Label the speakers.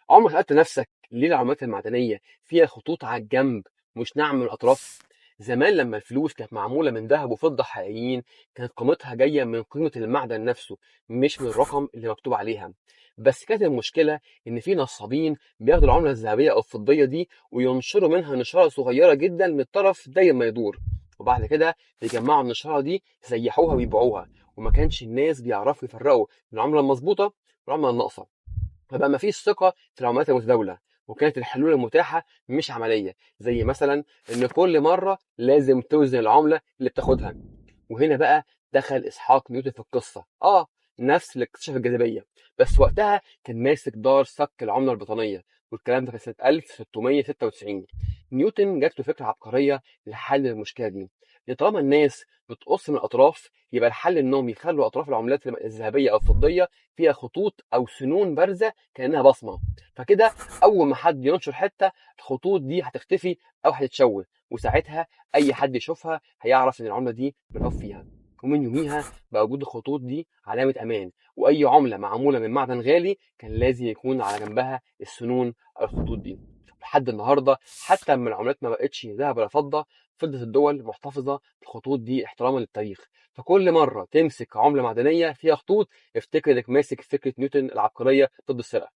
Speaker 1: عمرك سألت نفسك ليه العملات المعدنية فيها خطوط على الجنب مش ناعمة من الأطراف؟ زمان لما الفلوس كانت معمولة من ذهب وفضة حقيقيين كانت قيمتها جاية من قيمة المعدن نفسه، مش من الرقم اللي مكتوب عليها. بس كانت المشكلة إن في نصابين بياخدوا العملة الذهبية أو الفضية دي وينشروا منها نشارة صغيرة جدا من الطرف دايما ما يدور، وبعد كده بيجمعوا النشارة دي يسيحوها ويبيعوها، وما كانش الناس بيعرفوا يفرقوا بين العملة المظبوطة والعملة الناقصة. فبقى ما فيش ثقة في العملات المتداولة، وكانت الحلول المتاحة مش عملية، زي مثلا إن كل مرة لازم توزن العملة اللي بتاخدها. وهنا بقى دخل إسحاق نيوتن في القصة، نفس اللي اكتشف الجاذبية، بس وقتها كان ماسك دار صك العملة البريطانية، والكلام ده كان سنة 1696. نيوتن جات له فكرة عبقرية لحل المشكلة دي، إن طالما الناس بتقص من الأطراف يبقى الحل إنهم يخلوا أطراف العملات الذهبية أو الفضية فيها خطوط أو سنون بارزة كأنها بصمة. فكده أول ما حد ينشر حتة الخطوط دي هتختفي أو هتتشوه، وساعتها أي حد يشوفها هيعرف إن العملة دي ملعوب فيها. ومن يوميها بقى وجود الخطوط دي علامة أمان، وأي عملة معمولة من معدن غالي كان لازم يكون على جنبها السنون أو الخطوط دي. لحد النهارده حتى لما العملات ما بقتش ذهب ولا فضة، فضلت الدول محتفظة بالخطوط دي احتراما للتاريخ. فكل مرة تمسك عملة معدنية فيها خطوط افتكر انك ماسك فكرة نيوتن العبقرية ضد السرقة.